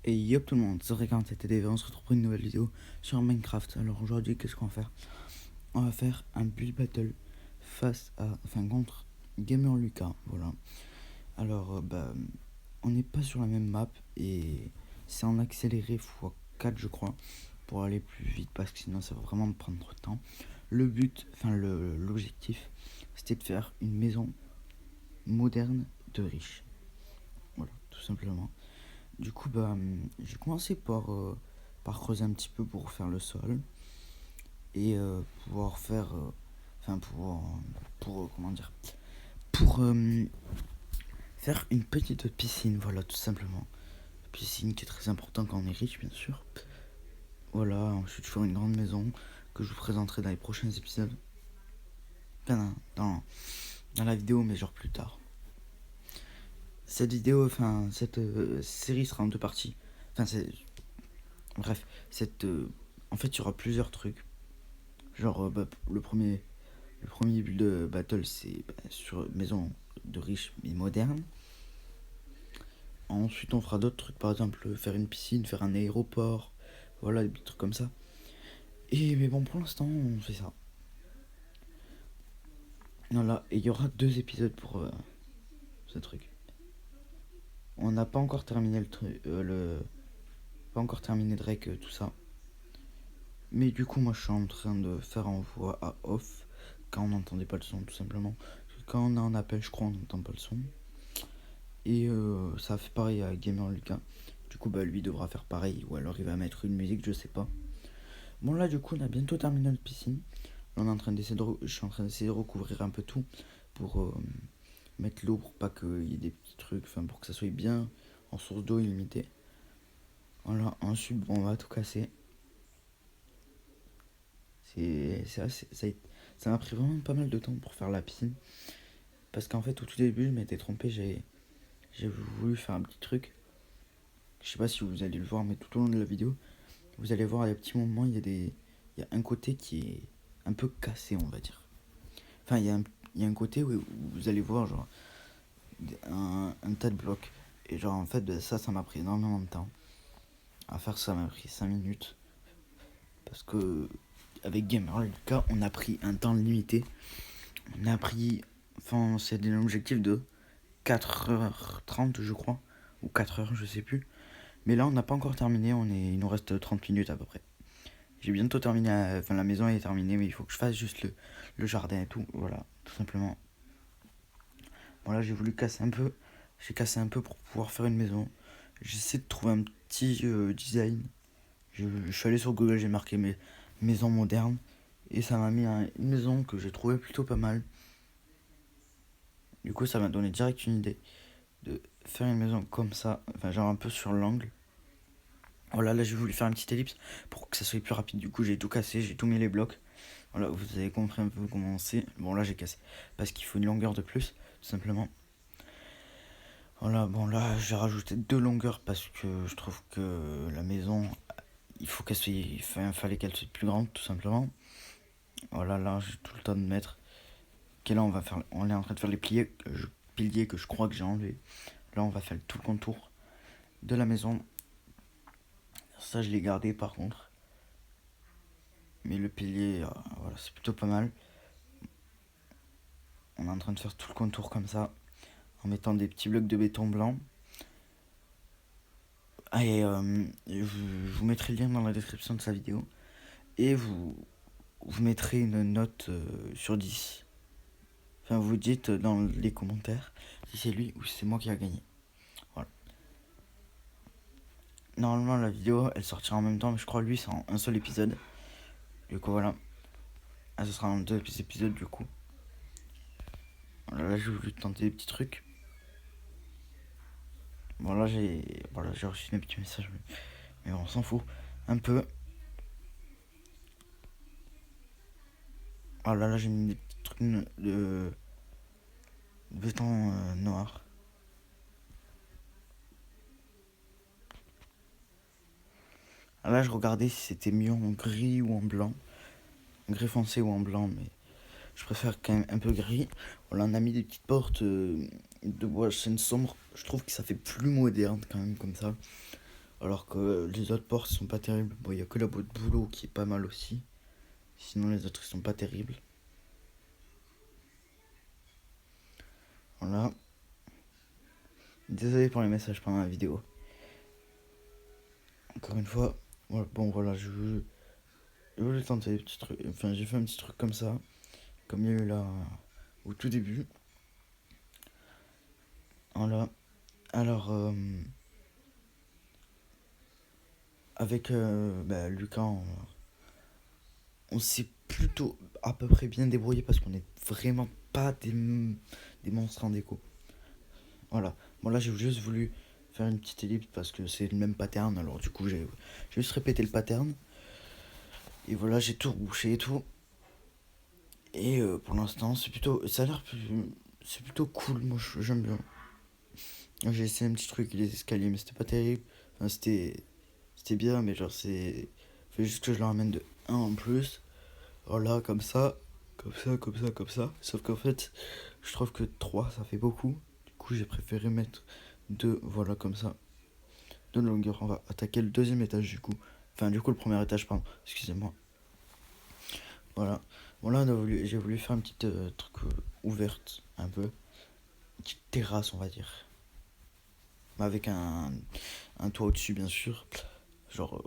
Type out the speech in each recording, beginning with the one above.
Et yop tout le monde, c'est Fréquent, c'était DV, on se retrouve pour une nouvelle vidéo sur Minecraft. Alors aujourd'hui, qu'est-ce qu'on va faire? On va faire un build battle contre Gamer Lucas, voilà. Alors, on n'est pas sur la même map et c'est en accéléré x4 je crois, pour aller plus vite parce que sinon ça va vraiment me prendre trop de temps. L'objectif, c'était de faire une maison moderne de riches. Voilà, tout simplement. Du coup, j'ai commencé par creuser un petit peu pour faire le sol et pouvoir faire, comment dire, pour faire une petite piscine, voilà, tout simplement. Piscine qui est très important quand on est riche, bien sûr. Voilà, ensuite faire une grande maison que je vous présenterai dans les prochains épisodes. Enfin, dans la vidéo, mais genre plus tard. Cette série sera en deux parties. Bref, en fait, il y aura plusieurs trucs. Genre, le premier build battle, c'est sur maison de riches mais moderne. Ensuite, on fera d'autres trucs, par exemple, faire une piscine, faire un aéroport, voilà, des petits trucs comme ça. Mais bon, pour l'instant, on fait ça. Voilà, et il y aura 2 épisodes pour ce truc. On n'a pas encore terminé pas encore terminé Drake, tout ça. Mais du coup, moi, je suis en train de faire en voix à off, quand on n'entendait pas le son, tout simplement. Parce que quand on a un appel, je crois, on n'entend pas le son. Et ça fait pareil à Gamer Lucas. Du coup, lui devra faire pareil, ou alors il va mettre une musique, je sais pas. Bon, là, du coup, on a bientôt terminé notre piscine. Là, je suis en train d'essayer de recouvrir un peu tout pour mettre l'eau pour pas qu'il y ait des petits trucs, enfin, pour que ça soit bien en source d'eau illimitée. Voilà, ensuite, on va tout casser. Ça m'a pris vraiment pas mal de temps pour faire la piscine. Parce qu'en fait, au tout début, je m'étais trompé, j'ai voulu faire un petit truc. Je sais pas si vous allez le voir, mais tout au long de la vidéo, vous allez voir à des petits moments, il y a un côté qui est un peu cassé, on va dire. Enfin, il y a un côté où vous allez voir genre un tas de blocs. Et genre en fait, ça m'a pris énormément de temps. À faire ça m'a pris 5 minutes. Parce que avec Gamer Lucas, on a pris un temps limité. On a pris, c'est un objectif de 4h30 je crois. Ou 4h, je sais plus. Mais là, on n'a pas encore terminé, il nous reste 30 minutes à peu près. J'ai bientôt terminé, la maison est terminée, mais il faut que je fasse juste le jardin et tout, voilà, tout simplement. Bon, là, j'ai voulu casser un peu, j'ai cassé un peu pour pouvoir faire une maison. J'essaie de trouver un petit design. Je suis allé sur Google, j'ai marqué mes maisons modernes, et ça m'a mis une maison que j'ai trouvé plutôt pas mal. Du coup, ça m'a donné direct une idée de faire une maison comme ça, enfin, genre un peu sur l'angle. Voilà, là j'ai voulu faire une petite ellipse pour que ça soit plus rapide. Du coup, j'ai tout cassé, j'ai tout mis les blocs. Voilà, vous avez compris un peu comment c'est. Bon, là j'ai cassé parce qu'il faut une longueur de plus, tout simplement. Voilà, bon, là j'ai rajouté 2 longueurs parce que je trouve que la maison, il faut qu'elle soit. Fallait qu'elle soit plus grande, tout simplement. Voilà, là j'ai tout le temps de mettre. Ok, là on est en train de faire les piliers que je crois que j'ai enlevé. Là, on va faire tout le contour de la maison. Ça, je l'ai gardé par contre. Mais le pilier, voilà, c'est plutôt pas mal. On est en train de faire tout le contour comme ça, en mettant des petits blocs de béton blanc. Et je vous mettrai le lien dans la description de sa vidéo. Et vous mettrez une note sur 10. Enfin, vous dites dans les commentaires si c'est lui ou si c'est moi qui a gagné. Voilà. Normalement, la vidéo, elle sortira en même temps, mais je crois que lui, c'est en un seul épisode. Du coup, voilà. Ce sera en 2 épisodes, du coup. Voilà, là, j'ai voulu tenter des petits trucs. Bon, là, j'ai reçu des petits messages, mais on s'en fout un peu. Ah là, j'ai mis des petits trucs de béton noir. Ah là, je regardais si c'était mieux en gris ou en blanc. En gris foncé ou en blanc, mais je préfère quand même un peu gris. Voilà, on a mis des petites portes de bois chêne sombre. Je trouve que ça fait plus moderne quand même comme ça. Alors que les autres portes sont pas terribles. Bon, il y a que la boîte boulot qui est pas mal aussi. Sinon, les autres ils sont pas terribles. Voilà. Désolé pour les messages pendant la vidéo. Encore une fois, voilà, bon voilà, je voulais tenter des petits trucs. Enfin, j'ai fait un petit truc comme ça. Comme il y a eu là au tout début. Voilà. Alors, avec Lucas, on s'est plutôt à peu près bien débrouillé parce qu'on n'est vraiment pas des monstres en déco. Voilà. Bon, là, j'ai juste voulu faire une petite ellipse parce que c'est le même pattern. Alors, du coup, j'ai juste répété le pattern. Et voilà, j'ai tout rebouché et tout. Et pour l'instant, c'est plutôt. Ça a l'air plus. C'est plutôt cool. Moi, j'aime bien. J'ai essayé un petit truc, les escaliers, mais c'était pas terrible. Enfin, c'était bien, mais genre, c'est. Fait juste que je le ramène de un en plus. Voilà, comme ça. Comme ça, comme ça, comme ça. Sauf qu'en fait, je trouve que 3 ça fait beaucoup. Du coup, j'ai préféré mettre 2, voilà, comme ça. De longueur. On va attaquer le deuxième étage, du coup. Enfin, du coup, le premier étage, pardon. Excusez-moi. Voilà. Bon, là, j'ai voulu faire une petite truc ouverte, un peu. Une petite terrasse, on va dire. Avec un toit au-dessus, bien sûr. Genre,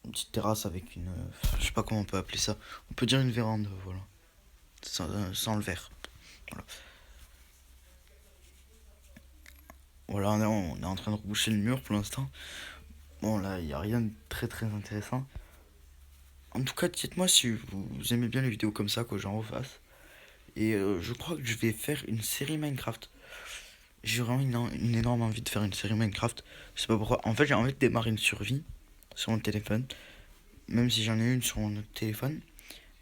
une petite terrasse avec une. Je sais pas comment on peut appeler ça. On peut dire une vérande, voilà. Sans le verre. Voilà. Voilà, on est en train de reboucher le mur pour l'instant. Bon, là, il n'y a rien de très très intéressant. En tout cas, dites-moi si vous aimez bien les vidéos comme ça, que j'en refasse. Et je crois que je vais faire une série Minecraft. J'ai vraiment une énorme envie de faire une série Minecraft. Je sais pas pourquoi. En fait, j'ai envie de démarrer une survie sur mon téléphone. Même si j'en ai une sur mon autre téléphone.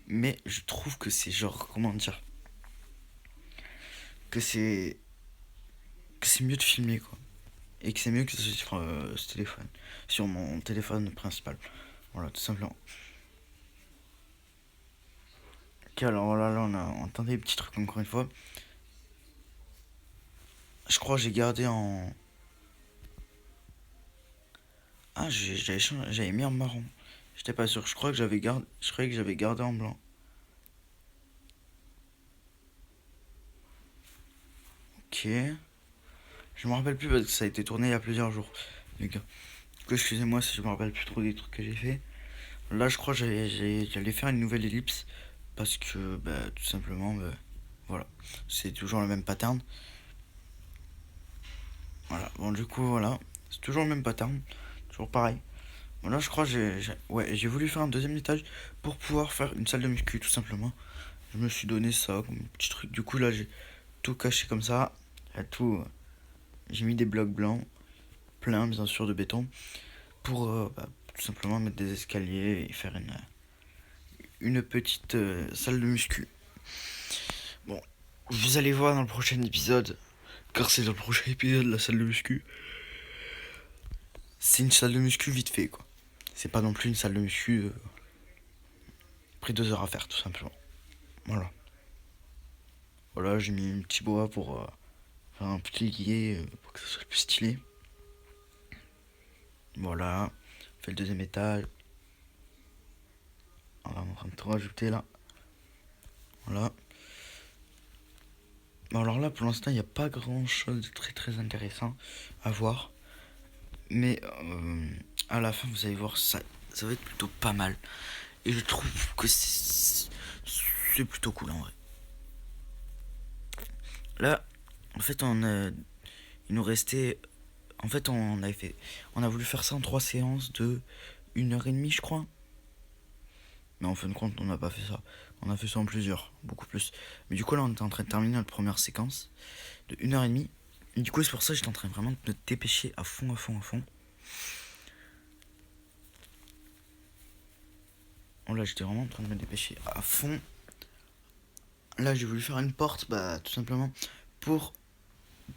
Mais je trouve que c'est genre, comment dire, que c'est mieux de filmer, quoi. Et que c'est mieux que ce soit sur ce téléphone. Sur mon téléphone principal. Voilà, tout simplement. Ok, alors voilà, là on a entendu des petits trucs encore une fois. Je crois que j'ai gardé en. Ah, j'avais mis en marron. J'étais pas sûr. Je crois que je croyais que j'avais gardé en blanc. Ok. Je me rappelle plus parce que ça a été tourné il y a plusieurs jours. Les gars. Du coup, excusez-moi si je me rappelle plus trop des trucs que j'ai fait. Là, je crois que j'allais faire une nouvelle ellipse. Parce que, bah, tout simplement, bah, voilà. C'est toujours le même pattern. Voilà. Bon, du coup, voilà. C'est toujours le même pattern. Toujours pareil. Bon, là, je crois que j'ai voulu faire un deuxième étage pour pouvoir faire une salle de muscu, tout simplement. Je me suis donné ça comme petit truc. Du coup, là, j'ai tout caché comme ça. J'ai mis des blocs blancs, plein, bien sûr, de béton, pour tout simplement mettre des escaliers et faire une petite salle de muscu. Bon, vous allez voir dans le prochain épisode, car c'est dans le prochain épisode la salle de muscu. C'est une salle de muscu vite fait, quoi. C'est pas non plus une salle de muscu pris 2 heures à faire, tout simplement. Voilà. Voilà, j'ai mis un petit bois pour faire un petit guillet pour que ça soit plus stylé. Voilà. On fait le deuxième étage. Voilà, on est en train de tout rajouter là. Voilà. Bon, alors là, pour l'instant, il n'y a pas grand chose de très très intéressant à voir. Mais à la fin, vous allez voir, ça va être plutôt pas mal. Et je trouve que c'est plutôt cool en vrai. Là, en fait, il nous restait. En fait, on a voulu faire ça en 3 séances de 1 h 30, je crois. Mais en fin de compte, on n'a pas fait ça. On a fait ça en plusieurs, beaucoup plus. Mais du coup, là, on était en train de terminer notre première séquence de 1 h 30. Et du coup, c'est pour ça que j'étais en train vraiment de me dépêcher à fond, à fond, à fond. Oh là, j'étais vraiment en train de me dépêcher à fond. Là, j'ai voulu faire une porte, bah, tout simplement pour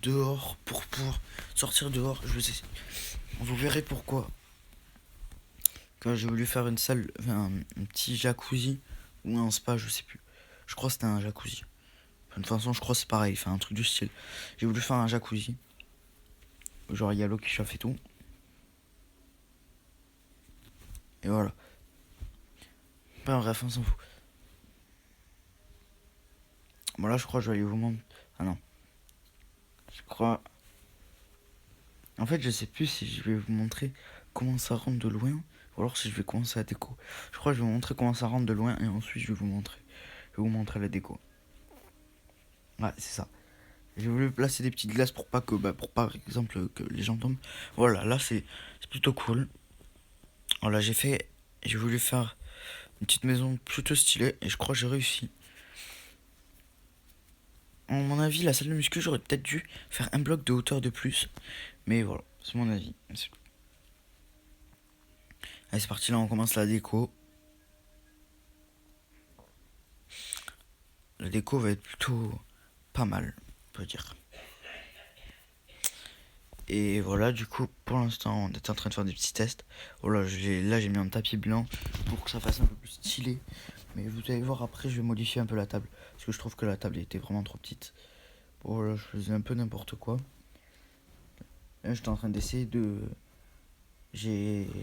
dehors, pour sortir dehors. Vous verrez pourquoi. Quand j'ai voulu faire une salle, enfin, un petit jacuzzi ou un spa, je sais plus. Je crois que c'était un jacuzzi. De toute façon, je crois que c'est pareil, enfin, un truc du style. J'ai voulu faire un jacuzzi. Genre, il y a l'eau qui chauffe et tout. Et voilà. Enfin bref, on s'en fout. Bon là je crois que je vais aller vous montrer. Ah non. Je crois. En fait je sais plus si je vais vous montrer comment ça rentre de loin. Ou alors si je vais commencer la déco. Je crois que je vais vous montrer comment ça rentre de loin et ensuite je vais vous montrer. Je vais vous montrer la déco. Ouais c'est ça. J'ai voulu placer des petites glaces pour pas que, pour par exemple que les gens tombent. Voilà, là c'est plutôt cool. Voilà, j'ai voulu faire une petite maison plutôt stylée et je crois que j'ai réussi. À mon avis, la salle de muscu, j'aurais peut-être dû faire un bloc de hauteur de plus. Mais voilà, c'est mon avis. Allez, c'est parti, là on commence la déco. La déco va être plutôt pas mal, on peut dire. Et voilà, du coup, pour l'instant, on était en train de faire des petits tests. Voilà, là j'ai mis un tapis blanc pour que ça fasse un peu plus stylé. Mais vous allez voir, après, je vais modifier un peu la table. Parce que je trouve que la table était vraiment trop petite. Voilà, je faisais un peu n'importe quoi. Là, j'étais en train d'essayer de...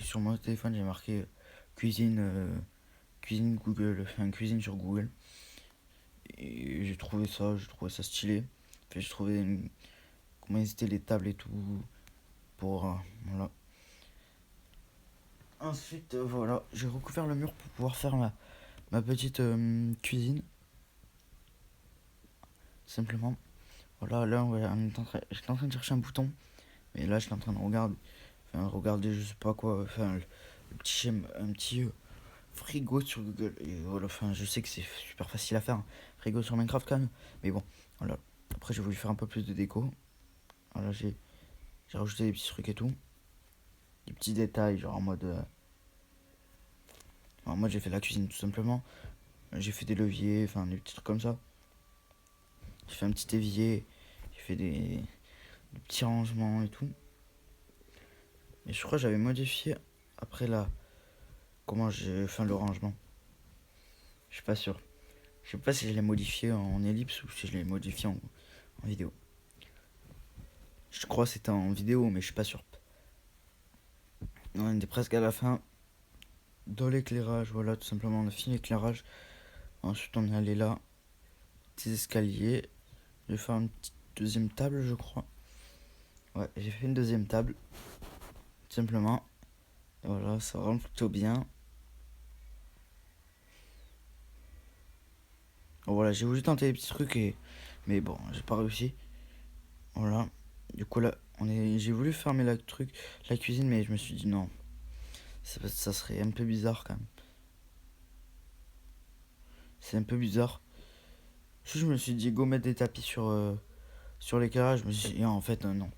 Sur mon téléphone, j'ai marqué cuisine Google, enfin cuisine sur Google. Et j'ai trouvé ça stylé. Enfin, j'ai trouvé comment étaient les tables et tout. Pour... voilà. Ensuite, voilà, j'ai recouvert le mur pour pouvoir faire ma petite cuisine. Simplement. Voilà, là, j'étais en train de chercher un bouton. Mais là, je suis en train de regarder, je sais pas quoi. Enfin, un petit frigo sur Google. Et voilà, enfin, je sais que c'est super facile à faire. Frigo sur Minecraft quand même. Mais bon, voilà. Après, j'ai voulu faire un peu plus de déco. Voilà, j'ai rajouté des petits trucs et tout. Des petits détails, genre en mode j'ai fait la cuisine tout simplement. J'ai fait des leviers, enfin des petits trucs comme ça. J'ai fait un petit évier. J'ai fait des petits rangements et tout. Et je crois que j'avais modifié après là. Comment j'ai fait le rangement. Je suis pas sûr. Je sais pas si je l'ai modifié en ellipse ou si je l'ai modifié en vidéo. Je crois que c'était en vidéo, mais je suis pas sûr. On est presque à la fin. Dans l'éclairage, voilà, tout simplement, on a fini l'éclairage. Ensuite, on est allé là. Petits escaliers. Je vais faire une petite deuxième table, je crois. Ouais, j'ai fait une deuxième table. Tout simplement. Et voilà, ça rentre plutôt bien. Bon, voilà, j'ai voulu tenter des petits trucs, mais bon, j'ai pas réussi. Voilà. Du coup, là, j'ai voulu fermer la cuisine, mais je me suis dit non. Ça serait un peu bizarre quand même. C'est un peu bizarre. Je me suis dit, go mettre des tapis sur l'éclairage. Je me suis dit, en fait, non.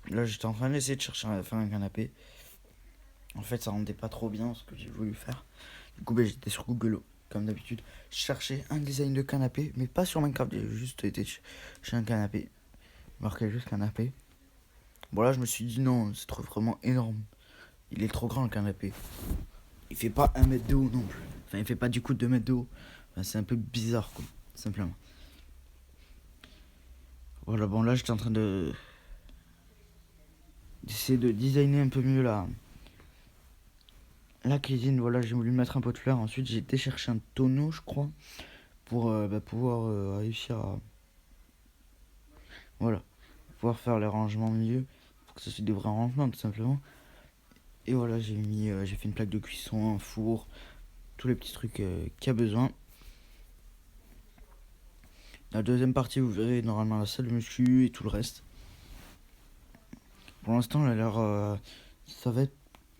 Là, j'étais en train d'essayer de chercher à faire un canapé. En fait, ça rendait pas trop bien ce que j'ai voulu faire. Du coup, j'étais sur Google, comme d'habitude. Je cherchais un design de canapé, mais pas sur Minecraft. J'ai juste été chez un canapé. Marqué juste canapé. Bon, là, je me suis dit, non, c'est vraiment énorme. Il est trop grand le canapé. Il fait pas 1 mètre de haut non plus. Enfin, il fait pas du coup 2 mètres de haut. Enfin, c'est un peu bizarre, quoi, simplement. Voilà, bon, là, j'étais en train d'essayer de designer un peu mieux la cuisine. Voilà, j'ai voulu mettre un pot de fleurs. Ensuite, j'ai été chercher un tonneau, je crois, pour pouvoir réussir à. Voilà, pouvoir faire les rangements au milieu. Pour que ce soit des vrais rangements, tout simplement. Et voilà, j'ai fait une plaque de cuisson, un four, tous les petits trucs qu'il y a besoin. La deuxième partie, vous verrez normalement la salle de muscu et tout le reste. Pour l'instant, ça va être,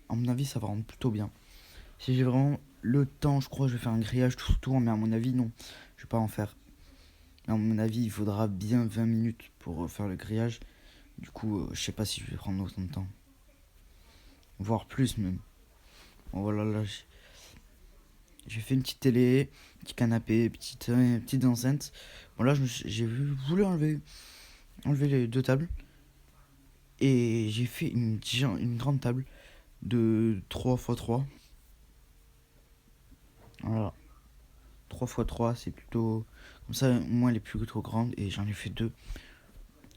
à mon avis, ça va rendre plutôt bien. Si j'ai vraiment le temps, je crois que je vais faire un grillage tout autour, mais à mon avis, non, je vais pas en faire. À mon avis, il faudra bien 20 minutes pour faire le grillage. Du coup, je sais pas si je vais prendre autant de temps. Voire plus même. Bon, voilà, là, j'ai fait une petite télé, petit canapé, petite enceinte. Bon, là, j'ai voulu enlever les deux tables. Et j'ai fait une grande table de 3x3. Voilà. 3x3, c'est plutôt. Comme ça, au moins, elle est plus trop grande. Et j'en ai fait deux.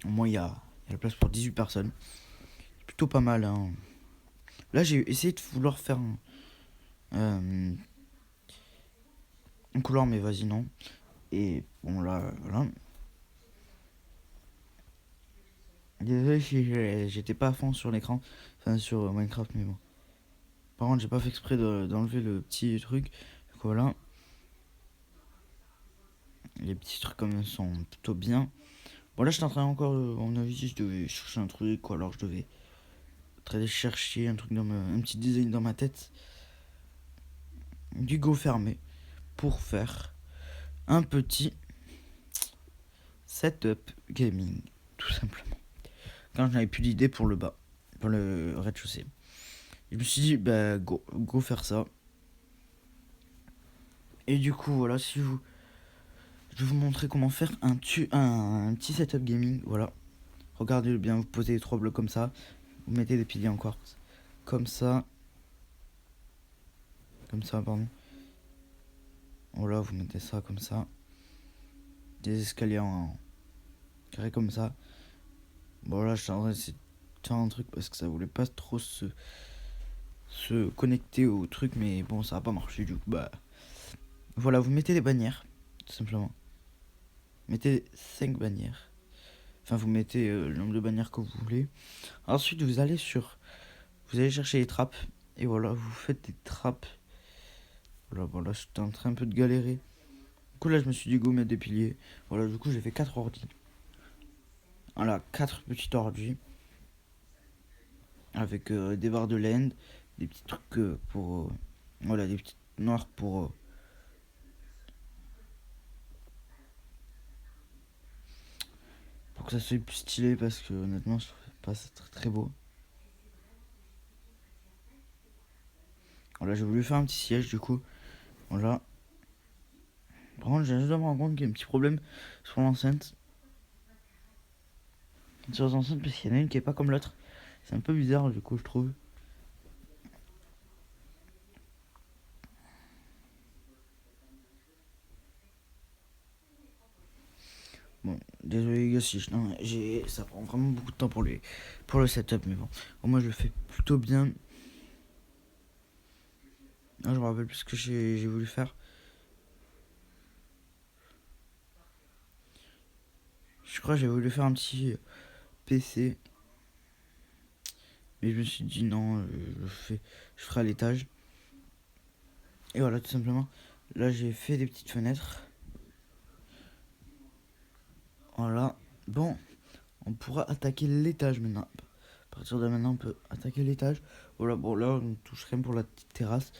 Au moins, il y a la place pour 18 personnes. C'est plutôt pas mal, hein. Là, j'ai essayé de vouloir faire un couloir, mais vas-y, non. Et bon, là, voilà. Désolé si j'étais pas à fond sur l'écran, enfin sur Minecraft, mais bon. Par contre, j'ai pas fait exprès d'enlever le petit truc. Donc voilà. Les petits trucs comme ça sont plutôt bien. Bon, là, je suis en train encore, à mon avis, je devais chercher un truc, ou alors je devais traiter de chercher un truc un petit design dans ma tête. Du go fermé pour faire un petit setup gaming, tout simplement. Quand je n'avais plus d'idée pour le bas, pour le rez-de-chaussée. Je me suis dit, bah, go faire ça. Et du coup, voilà, je vais vous montrer comment faire un petit setup gaming, voilà. Regardez bien, vous posez les 3 blocs comme ça. Vous mettez des piliers encore. Comme ça. Comme ça, pardon. Voilà, vous mettez ça comme ça. Des escaliers en carré comme ça. Bon, là, je suis en train d'essayer de faire un truc parce que ça voulait pas trop se connecter au truc, mais bon, ça a pas marché du coup. Bah, voilà, vous mettez des bannières, tout simplement. Mettez 5 bannières. Enfin, vous mettez le nombre de bannières que vous voulez. Ensuite, vous allez chercher les trappes. Et voilà, vous faites des trappes. Voilà, bon, là, j'étais en train un peu de galérer. Du coup, là, je me suis dit, go mettre des piliers. Voilà, du coup, j'ai fait 4 ordis. Voilà, 4 petits ordis. Avec des barres de laine, des petits trucs pour. Voilà, des petits noirs pour que ça soit plus stylé parce que honnêtement, je trouve pas ça très très beau. Voilà, j'ai voulu faire un petit siège du coup. Voilà. Par contre, j'ai juste de me rendre compte qu'il y a un petit problème sur l'enceinte. Sur les enceintes, parce qu'il y en a une qui est pas comme l'autre. C'est un peu bizarre du coup, je trouve. Bon, désolé les gars si ça prend vraiment beaucoup de temps pour le setup, mais bon. Moi je le fais plutôt bien. Ah, je me rappelle plus ce que j'ai voulu faire. Je crois que j'ai voulu faire un petit PC. Mais je me suis dit non, je ferai à l'étage. Et voilà, tout simplement. Là, j'ai fait des petites fenêtres. Voilà. Bon, on pourra attaquer l'étage maintenant. À partir de maintenant, on peut attaquer l'étage. Voilà, bon, là, on touche rien pour la petite terrasse.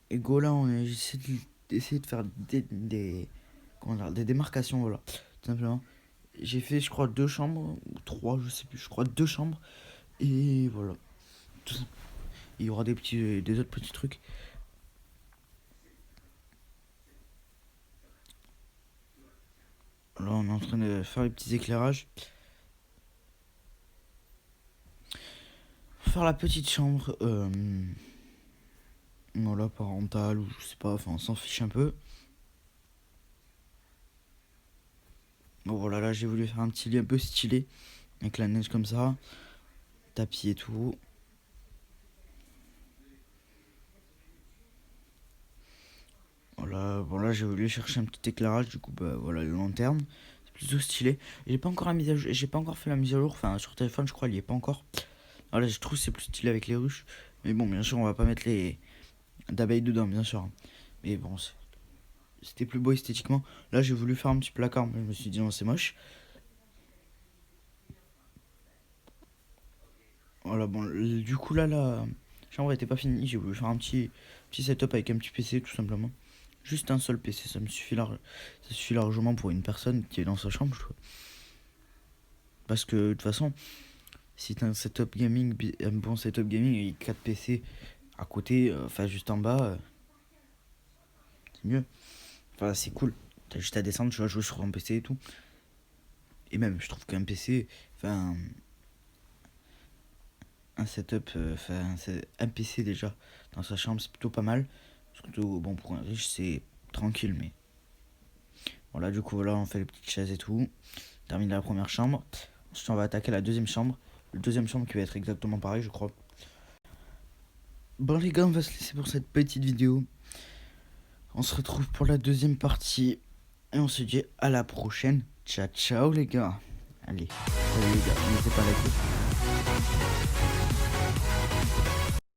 Et go, là, j'essaie d'essayer de faire des démarcations, voilà. Tout simplement. J'ai fait, je crois, 2 chambres, ou 3, je sais plus, je crois 2 chambres. Et voilà. Tout ça. Il y aura des autres petits trucs. Là, on est en train de faire les petits éclairages. Faire la petite chambre, voilà, parentale, ou je sais pas, enfin, on s'en fiche un peu. Bon, voilà, là, j'ai voulu faire un petit lit un peu stylé, avec la neige comme ça, tapis et tout. Voilà, bon, là, j'ai voulu chercher un petit éclairage, du coup, bah, voilà, les lanternes. C'est plutôt stylé. J'ai pas encore j'ai pas encore fait la mise à jour, enfin, sur téléphone, je crois, il y est pas encore. Voilà, je trouve que c'est plus stylé avec les ruches. Mais bon, bien sûr, on va pas mettre les d'abeilles dedans, bien sûr. Mais bon, c'était plus beau esthétiquement. Là, j'ai voulu faire un petit placard, mais je me suis dit non, c'est moche. Voilà, bon, du coup, là, la chambre était pas finie. J'ai voulu faire un petit setup avec un petit PC, tout simplement. Juste un seul PC, ça suffit largement pour une personne qui est dans sa chambre, je trouve. Parce que, de toute façon, si t'as un bon setup gaming et 4 PC à côté, enfin, juste en bas, c'est mieux. Enfin, c'est cool. T'as juste à descendre, tu vas jouer sur un PC et tout. Et même, je trouve qu'un PC, enfin, un setup, enfin, un PC déjà dans sa chambre, c'est plutôt pas mal. Surtout, bon, pour un riche, c'est tranquille, mais. Voilà, du coup, là, on fait les petites chaises et tout. On termine la première chambre. Ensuite, on va attaquer la deuxième chambre. le deuxième chambre qui va être exactement pareil, je crois. Bon les gars, on va se laisser pour cette petite vidéo. On se retrouve pour la deuxième partie. Et on se dit à la prochaine. Ciao ciao les gars. Allez, salut les gars, n'hésitez pas à liker.